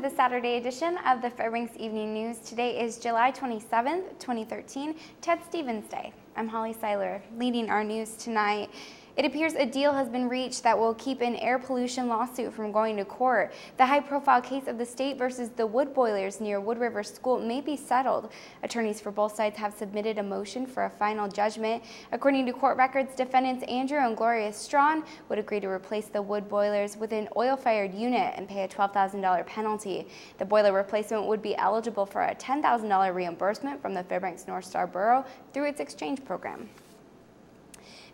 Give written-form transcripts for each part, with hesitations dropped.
the Saturday edition of the Fbx Evening News. Today is July 27th, 2013, Ted Stevens Day. I'm Holly Seiler, leading our news tonight. It appears a deal has been reached that will keep an air pollution lawsuit from going to court. The high-profile case of the state versus the wood boilers near Wood River School may be settled. Attorneys for both sides have submitted a motion for a final judgment. According to court records, defendants Andrew and Gloria Strawn would agree to replace the wood boilers with an oil-fired unit and pay a $12,000 penalty. The boiler replacement would be eligible for a $10,000 reimbursement from the Fbx North Star Borough through its exchange program.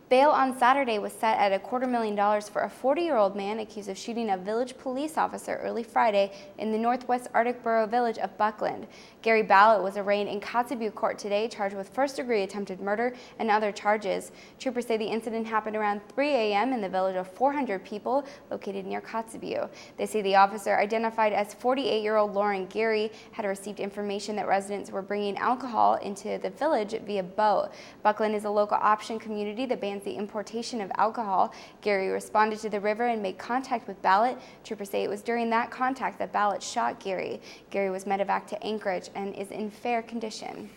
Bail on Saturday was set at $250,000 for a 40-year-old man accused of shooting a village police officer early Friday in the northwest Arctic borough village of Buckland. Gary Ballot was arraigned in Kotzebue Court today, charged with first-degree attempted murder and other charges. Troopers say the incident happened around 3 a.m. in the village of 400 people located near Kotzebue. They say the officer, identified as 48-year-old Lauren Gary, had received information that residents were bringing alcohol into the village via boat. Buckland is a local option community that bans the importation of alcohol. Gary responded to the river and made contact with Ballot. Troopers say it was during that contact that Ballot shot Gary. Gary was medevaced to Anchorage and is in fair condition.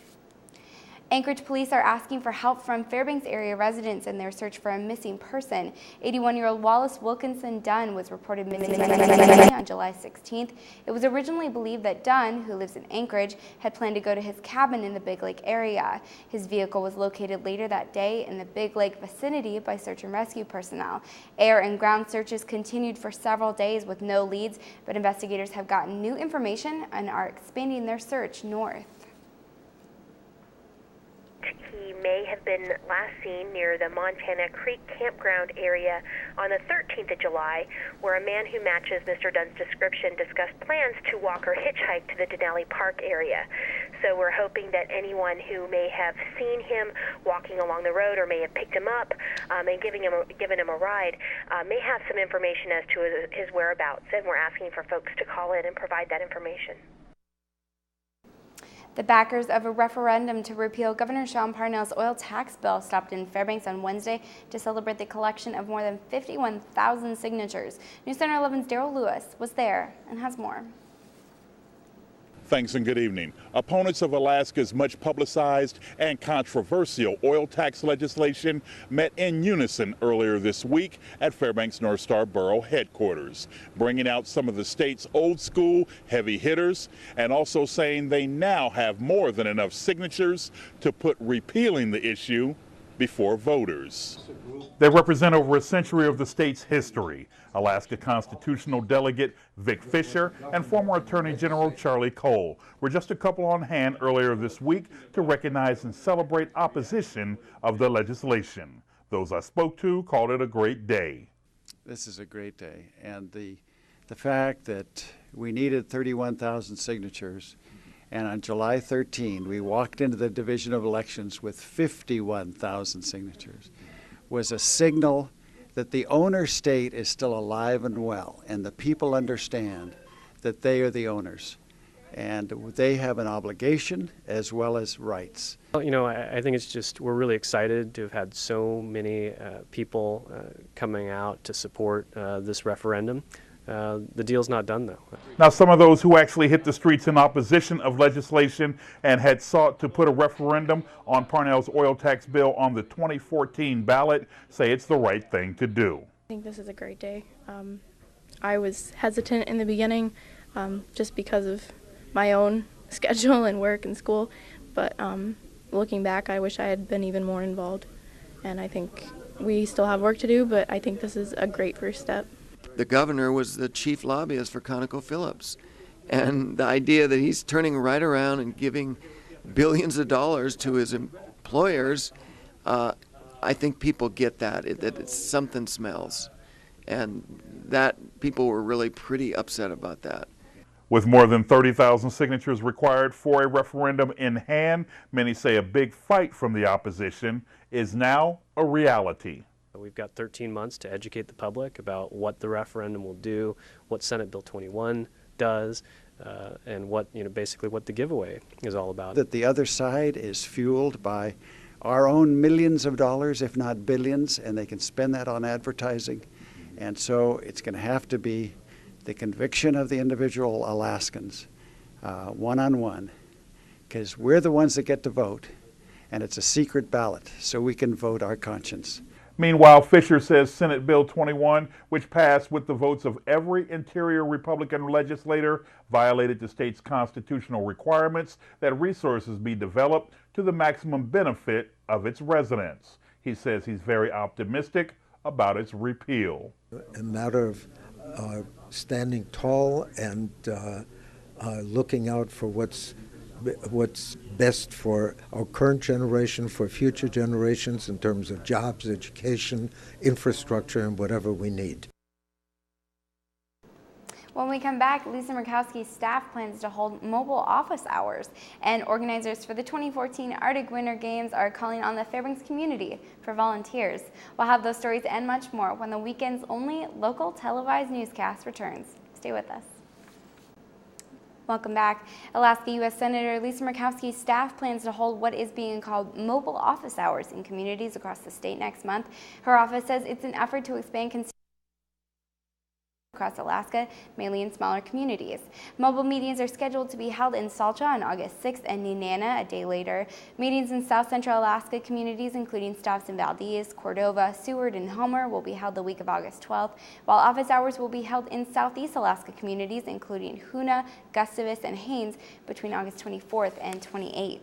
Anchorage police are asking for help from Fairbanks area residents in their search for a missing person. 81-year-old Wallace Wilkinson Dunn was reported missing on July 16th. It was originally believed that Dunn, who lives in Anchorage, had planned to go to his cabin in the Big Lake area. His vehicle was located later that day in the Big Lake vicinity by search and rescue personnel. Air and ground searches continued for several days with no leads, but investigators have gotten new information and are expanding their search north. He may have been last seen near the Montana Creek campground area on the 13th of July, where a man who matches Mr. Dunn's description discussed plans to walk or hitchhike to the Denali Park area. So we're hoping that anyone who may have seen him walking along the road or may have picked him up and given him a ride may have some information as to his whereabouts, and we're asking for folks to call in and provide that information. The backers of a referendum to repeal Governor Sean Parnell's oil tax bill stopped in Fairbanks on Wednesday to celebrate the collection of more than 51,000 signatures. News Center 11's Daryl Lewis was there and has more. Thanks and good evening. Opponents of Alaska's much publicized and controversial oil tax legislation met in unison earlier this week at Fairbanks North Star Borough headquarters, bringing out some of the state's old school heavy hitters and also saying they now have more than enough signatures to put repealing the issue before voters. They represent over a century of the state's history. Alaska constitutional delegate Vic Fisher and former Attorney General Charlie Cole were just a couple on hand earlier this week to recognize and celebrate opposition of the legislation. Those I spoke to called it a great day. This is a great day, and the fact that we needed 31,000 signatures, and on July 13, we walked into the Division of Elections with 51,000 signatures, was a signal that the owner state is still alive and well, and the people understand that they are the owners, and they have an obligation as well as rights. Well, you know, I think it's just, we're really excited to have had so many people coming out to support this referendum. The deal's not done, though. Now, some of those who actually hit the streets in opposition of legislation and had sought to put a referendum on Parnell's oil tax bill on the 2014 ballot say it's the right thing to do. I think this is a great day. I was hesitant in the beginning just because of my own schedule and work and school, but looking back, I wish I had been even more involved. And I think we still have work to do, but I think this is a great first step. The governor was the chief lobbyist for ConocoPhillips, and the idea that he's turning right around and giving billions of dollars to his employers, I think people get that it's something smells, and that people were really pretty upset about that. With more than 30,000 signatures required for a referendum in hand, many say a big fight from the opposition is now a reality. We've got 13 months to educate the public about what the referendum will do, what Senate Bill 21 does, and what, basically what the giveaway is all about. That the other side is fueled by our own millions of dollars, if not billions, and they can spend that on advertising. And so it's going to have to be the conviction of the individual Alaskans, one-on-one, because we're the ones that get to vote, and it's a secret ballot, so we can vote our conscience. Meanwhile, Fisher says Senate Bill 21, which passed with the votes of every Interior Republican legislator, violated the state's constitutional requirements that resources be developed to the maximum benefit of its residents. He says he's very optimistic about its repeal. A matter of standing tall and looking out for what's best for our current generation, for future generations in terms of jobs, education, infrastructure, and whatever we need. When we come back, Lisa Murkowski's staff plans to hold mobile office hours, and organizers for the 2014 Arctic Winter Games are calling on the Fairbanks community for volunteers. We'll have those stories and much more when the weekend's only local televised newscast returns. Stay with us. Welcome back. Alaska U.S. Senator Lisa Murkowski's staff plans to hold what is being called mobile office hours in communities across the state next month. Her office says it's an effort to expand across Alaska, mainly in smaller communities. Mobile meetings are scheduled to be held in Salcha on August 6th and Nenana a day later. Meetings in South Central Alaska communities, including stops in Valdez, Cordova, Seward, and Homer, will be held the week of August 12th, while office hours will be held in Southeast Alaska communities, including Hoonah, Gustavus, and Haines, between August 24th and 28th.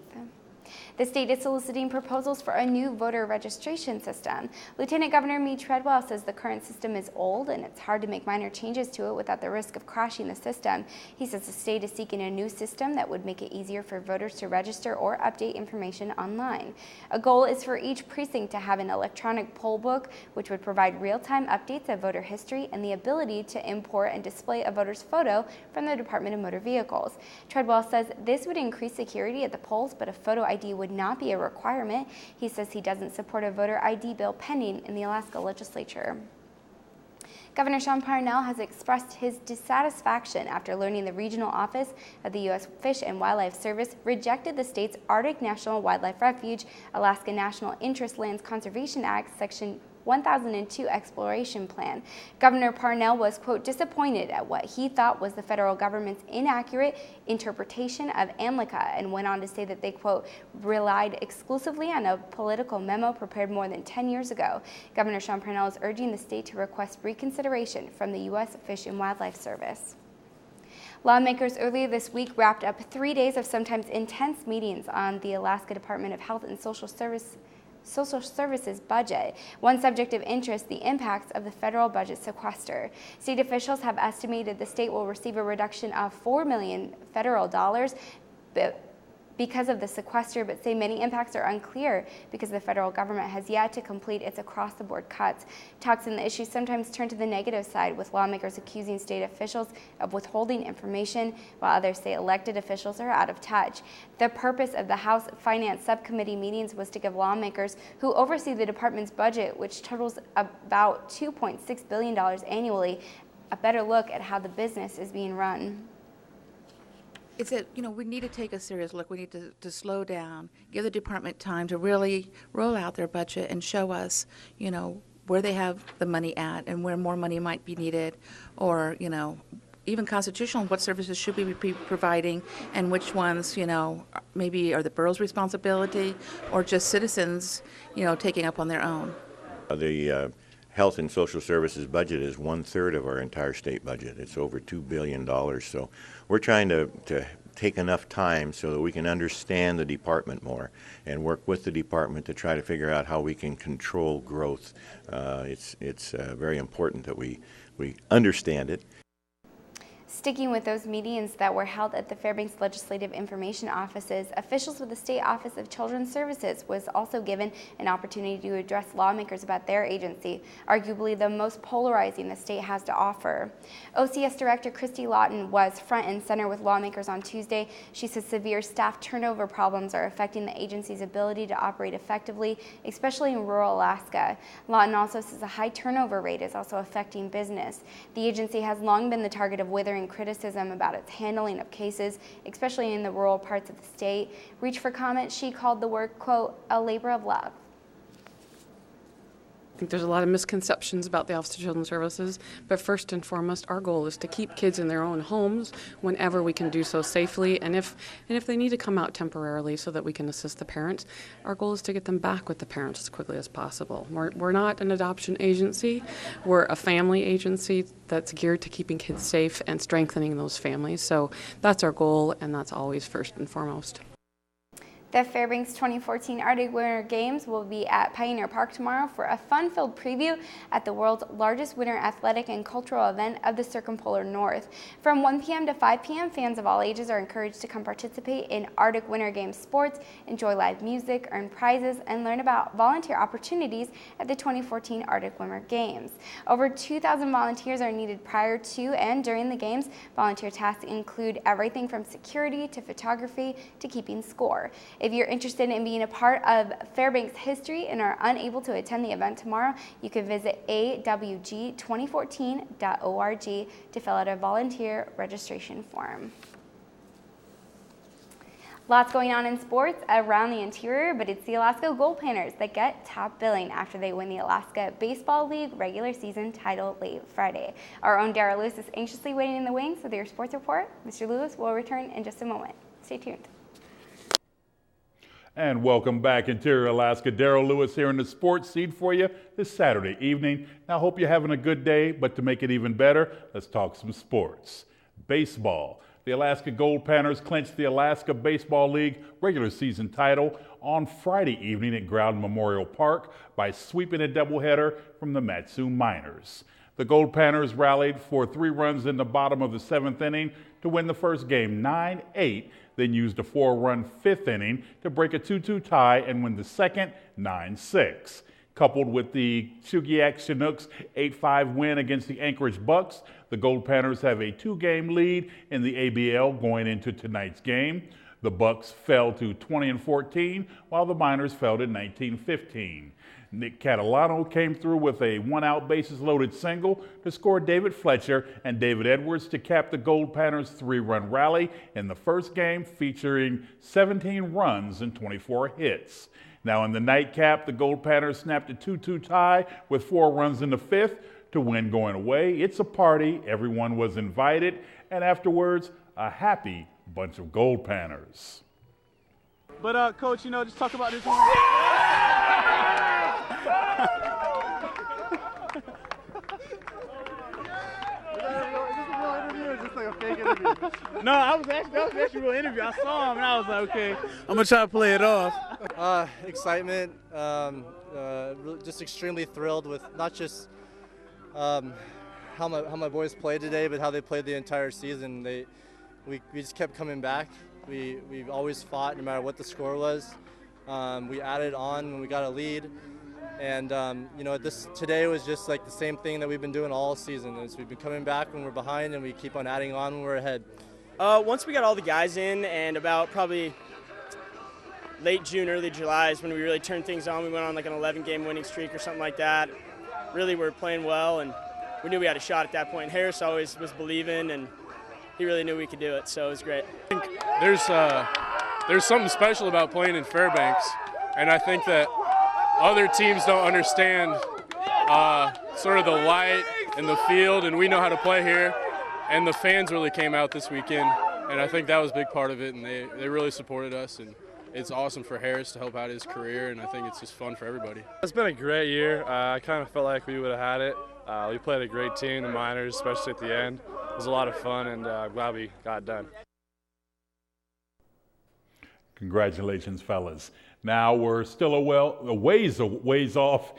The state is soliciting proposals for a new voter registration system. Lieutenant Governor Mead Treadwell says the current system is old and it's hard to make minor changes to it without the risk of crashing the system. He says the state is seeking a new system that would make it easier for voters to register or update information online. A goal is for each precinct to have an electronic poll book, which would provide real-time updates of voter history and the ability to import and display a voter's photo from the Department of Motor Vehicles. Treadwell says this would increase security at the polls, but a photo ID would not be a requirement. He says he doesn't support a voter ID bill pending in the Alaska legislature. Governor Sean Parnell has expressed his dissatisfaction after learning the regional office of the U.S. Fish and Wildlife Service rejected the state's Arctic National Wildlife Refuge, Alaska National Interest Lands Conservation Act, Section 1002 exploration plan. Governor Parnell was, quote, disappointed at what he thought was the federal government's inaccurate interpretation of ANLCA, and went on to say that they, quote, relied exclusively on a political memo prepared more than 10 years ago. Governor Sean Parnell is urging the state to request reconsideration from the U.S. Fish and Wildlife Service. Lawmakers earlier this week wrapped up 3 days of sometimes intense meetings on the Alaska Department of Health and Social Services budget. One subject of interest, the impacts of the federal budget sequester. State officials have estimated the state will receive a reduction of $4 million federal dollars because of the sequester, but say many impacts are unclear because the federal government has yet to complete its across-the-board cuts. Talks in the issue sometimes turn to the negative side, with lawmakers accusing state officials of withholding information, while others say elected officials are out of touch. The purpose of the House Finance Subcommittee meetings was to give lawmakers who oversee the department's budget, which totals about $2.6 billion annually, a better look at how the business is being run. Is that, we need to take a serious look. We need to slow down, give the department time to really roll out their budget and show us, where they have the money at and where more money might be needed, or, even constitutional, what services should we be providing and which ones, maybe are the borough's responsibility or just citizens, taking up on their own. The Health and Social Services budget is 1/3 of our entire state budget. It's over $2 billion. So we're trying to take enough time so that we can understand the department more and work with the department to try to figure out how we can control growth. It's very important that we understand it. Sticking with those meetings that were held at the Fairbanks Legislative Information Offices, officials with the State Office of Children's Services was also given an opportunity to address lawmakers about their agency, arguably the most polarizing the state has to offer. OCS Director Christy Lawton was front and center with lawmakers on Tuesday. She says severe staff turnover problems are affecting the agency's ability to operate effectively, especially in rural Alaska. Lawton also says a high turnover rate is also affecting business. The agency has long been the target of withering criticism about its handling of cases, especially in the rural parts of the state. Reach for comment, she called the work, quote, a labor of love. think there's a lot of misconceptions about the Office of Children's Services, but first and foremost, our goal is to keep kids in their own homes whenever we can do so safely, and if they need to come out temporarily so that we can assist the parents, our goal is to get them back with the parents as quickly as possible. We're not an adoption agency, we're a family agency that's geared to keeping kids safe and strengthening those families, so that's our goal, and that's always first and foremost. The Fairbanks 2014 Arctic Winter Games will be at Pioneer Park tomorrow for a fun-filled preview at the world's largest winter athletic and cultural event of the Circumpolar North. From 1 p.m. to 5 p.m., fans of all ages are encouraged to come participate in Arctic Winter Games sports, enjoy live music, earn prizes, and learn about volunteer opportunities at the 2014 Arctic Winter Games. Over 2,000 volunteers are needed prior to and during the games. Volunteer tasks include everything from security to photography to keeping score. If you're interested in being a part of Fairbanks history and are unable to attend the event tomorrow, you can visit awg2014.org to fill out a volunteer registration form. Lots going on in sports around the interior, but it's the Alaska Gold Planners that get top billing after they win the Alaska Baseball League regular season title late Friday. Our own Darrell Lewis is anxiously waiting in the wings with your sports report. Mr. Lewis will return in just a moment. Stay tuned. And welcome back, Interior Alaska. Darrell Lewis here in the sports seat for you this Saturday evening. Now, I hope you're having a good day, but to make it even better, let's talk some sports. Baseball. The Alaska Gold Planners clinched the Alaska Baseball League regular season title on Friday evening at Ground Memorial Park by sweeping a doubleheader from the Matsu Miners. The Gold Planners rallied for 3 runs in the bottom of the 7th inning to win the first game 9-8, then used a 4-run 5th inning to break a 2-2 tie and win the second 9-6. Coupled with the Chugiak Chinooks' 8-5 win against the Anchorage Bucks, the Gold Planners have a 2-game lead in the ABL going into tonight's game. The Bucks fell to 20-14, while the Miners fell to 19-15. Nick Catalano came through with a 1-out bases-loaded single to score David Fletcher and David Edwards to cap the Gold Planners' 3-run rally in the first game, featuring 17 runs and 24 hits. Now in the nightcap, the Gold Planners snapped a 2-2 tie with 4 runs in the 5th to win going away. It's a party, everyone was invited, and afterwards, a happy bunch of Gold Planners. But Coach, just talk about this one. No, that was actually a real interview. I saw him and I was like, okay, I'm gonna try to play it off. Excitement, just extremely thrilled with not just how my boys played today, but how they played the entire season. We just kept coming back. We've always fought no matter what the score was. We added on when we got a lead. And today was just like the same thing that we've been doing all season. We've been coming back when we're behind, and we keep on adding on when we're ahead. Once we got all the guys in, and about probably late June, early July is when we really turned things on. We went on like an 11-game winning streak or something like that. Really, we were playing well, and we knew we had a shot at that point. Harris always was believing, and he really knew we could do it, so it was great. I think there's something special about playing in Fairbanks, and I think that other teams don't understand sort of the light and the field, and we know how to play here. And the fans really came out this weekend, and I think that was a big part of it, and they really supported us. And it's awesome for Harris to help out his career, and I think it's just fun for everybody. It's been a great year. I kind of felt like we would have had it. We played a great team, the Miners, especially at the end. It was a lot of fun, and I'm glad we got it done. Congratulations, fellas. Now we're still a ways off,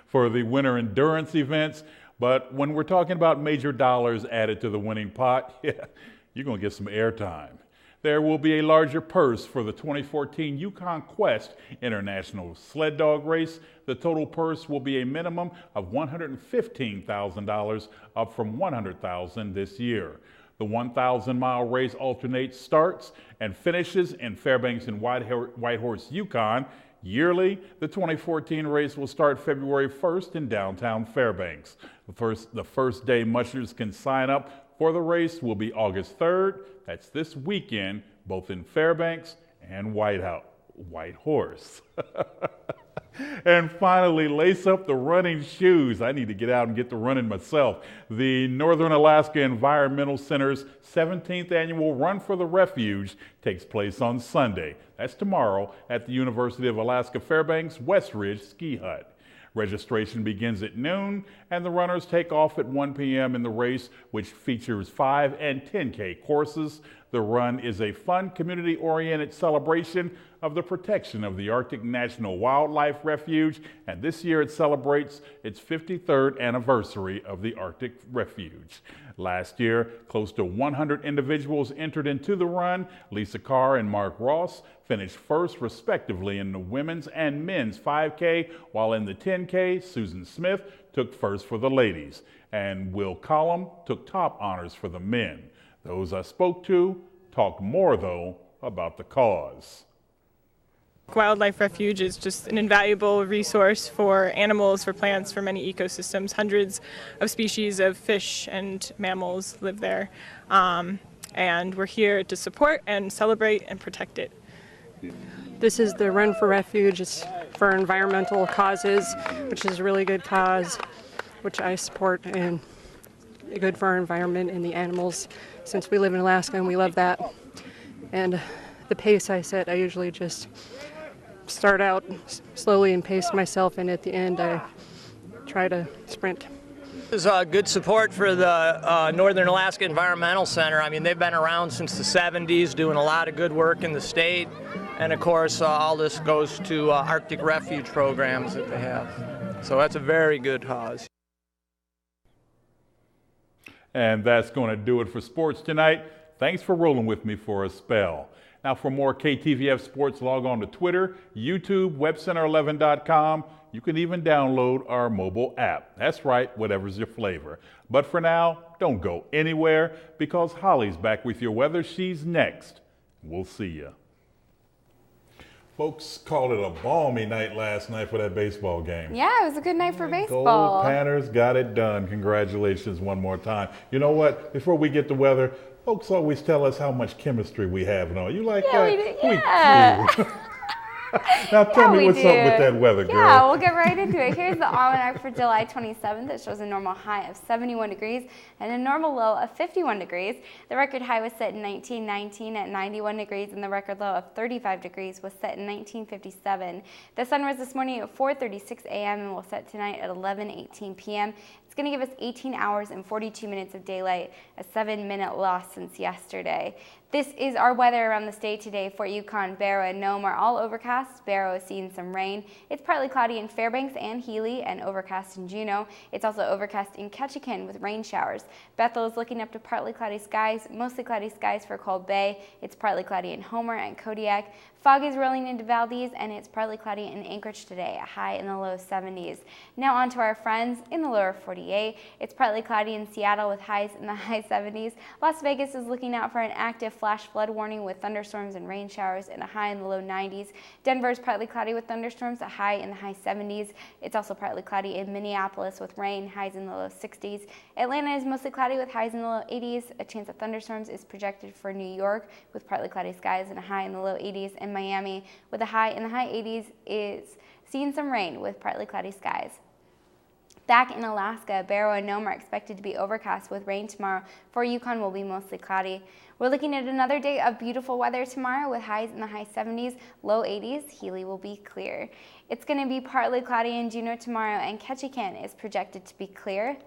for the winter endurance events. But when we're talking about major dollars added to the winning pot, you're going to get some airtime. There will be a larger purse for the 2014 Yukon Quest International Sled Dog Race. The total purse will be a minimum of $115,000, up from $100,000 this year. The 1,000-mile race alternates starts and finishes in Fairbanks and Whitehorse, Yukon. Yearly, the 2014 race will start February 1st in downtown Fairbanks. The first day mushers can sign up for the race will be August 3rd. That's this weekend, both in Fairbanks and Whitehorse. And finally, lace up the running shoes. I need to get out and get to running myself. The Northern Alaska Environmental Center's 17th annual Run for the Refuge takes place on Sunday. That's tomorrow at the University of Alaska Fairbanks West Ridge Ski Hut. Registration begins at noon, and the runners take off at 1 p.m. in the race, which features 5 and 10K courses. The run is a fun, community-oriented celebration of the protection of the Arctic National Wildlife Refuge, and this year it celebrates its 53rd anniversary of the Arctic Refuge. Last year, close to 100 individuals entered into the run. Lisa Carr and Mark Ross finished first respectively in the women's and men's 5K, while in the 10K, Susan Smith took first for the ladies, and Will Collum took top honors for the men. Those I spoke to talked more, though, about the cause. Wildlife Refuge is just an invaluable resource for animals, for plants, for many ecosystems. Hundreds of species of fish and mammals live there. And we're here to support and celebrate and protect it. This is the Run for Refuge. It's for environmental causes, which is a really good cause, which I support, and good for our environment and the animals, since we live in Alaska and we love that. And the pace I set, I usually just start out slowly and pace myself, and at the end I try to sprint. This is good support for the Northern Alaska Environmental Center. I mean, they've been around since the 70s, doing a lot of good work in the state. And of course, all this goes to Arctic Refuge programs that they have. So that's a very good cause. And that's going to do it for sports tonight. Thanks for rolling with me for a spell. Now, for more KTVF sports, log on to Twitter, YouTube, webcenter11.com. You can even download our mobile app. That's right, whatever's your flavor. But for now, don't go anywhere, because Holly's back with your weather. She's next. We'll see you. Folks called it a balmy night last night for that baseball game. Yeah, it was a good night for baseball. Gold Panthers got it done. Congratulations one more time. You know what? Before we get to weather, folks always tell us how much chemistry we have and all. You like that? We do. Yeah. Now tell me what's up with that weather, girl. Yeah, we'll get right into it. Here's the almanac for July 27th. It shows a normal high of 71 degrees and a normal low of 51 degrees. The record high was set in 1919 at 91 degrees, and the record low of 35 degrees was set in 1957. The sun rose this morning at 4:36 a.m. and will set tonight at 11:18 p.m. It's going to give us 18 hours and 42 minutes of daylight, a 7-minute loss since yesterday. This is our weather around the state today. Fort Yukon, Barrow, and Nome are all overcast. Barrow is seeing some rain. It's partly cloudy in Fairbanks and Healy, and overcast in Juneau. It's also overcast in Ketchikan with rain showers. Bethel is looking up to partly cloudy skies, mostly cloudy skies for Cold Bay. It's partly cloudy in Homer and Kodiak. Fog is rolling into Valdez, and it's partly cloudy in Anchorage today, a high in the low 70s. Now on to our friends in the lower 48. It's partly cloudy in Seattle with highs in the high 70s. Las Vegas is looking out for an active flash flood warning with thunderstorms and rain showers, and a high in the low 90s. Denver is partly cloudy with thunderstorms, a high in the high 70s. It's also partly cloudy in Minneapolis with rain, highs in the low 60s. Atlanta is mostly cloudy with highs in the low 80s. A chance of thunderstorms is projected for New York with partly cloudy skies and a high in the low 80s. And Miami with a high in the high 80s is seeing some rain with partly cloudy skies. Back in Alaska, Barrow and Nome are expected to be overcast with rain tomorrow. Fort Yukon will be mostly cloudy. We're looking at another day of beautiful weather tomorrow with highs in the high 70s, low 80s. Healy will be clear. It's going to be partly cloudy in Juneau tomorrow, and Ketchikan is projected to be clear.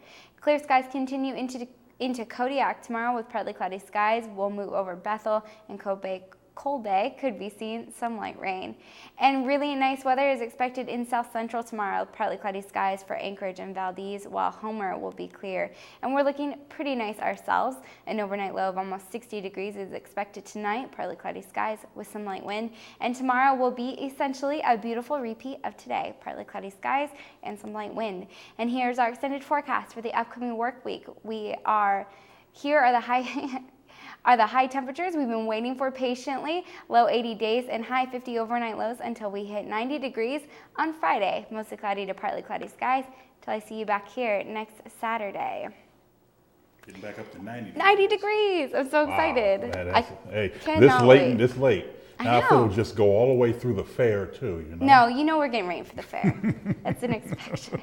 Clear skies continue into Kodiak tomorrow with partly cloudy skies. We'll move over Bethel, and Cold Bay could be seeing some light rain. And really nice weather is expected in South Central tomorrow. Partly cloudy skies for Anchorage and Valdez, while Homer will be clear. And we're looking pretty nice ourselves. An overnight low of almost 60 degrees is expected tonight. Partly cloudy skies with some light wind. And tomorrow will be essentially a beautiful repeat of today. Partly cloudy skies and some light wind. And here's our extended forecast for the upcoming work week. Here are the high temperatures we've been waiting for patiently. Low 80 days and high 50 overnight lows until we hit 90 degrees on Friday. Mostly cloudy to partly cloudy skies till I see you back here next Saturday. Getting back up to 90 degrees. 90 degrees. I'm so excited. Hey, this late. Now, if it'll just go all the way through the fair, too, you know? No, you know we're getting ready for the fair. That's an inspection.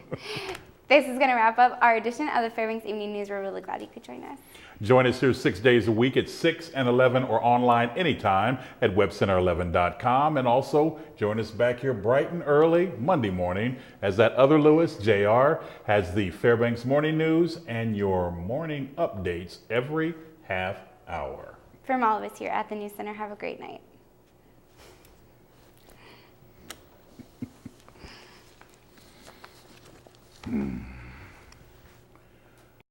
This is going to wrap up our edition of the Fairbanks Evening News. We're really glad you could join us. Join us here 6 days a week at 6 and 11 or online anytime at webcenter11.com. And also join us back here bright and early Monday morning as that other Lewis, JR, has the Fairbanks Morning News and your morning updates every half hour. From all of us here at the News Center, have a great night.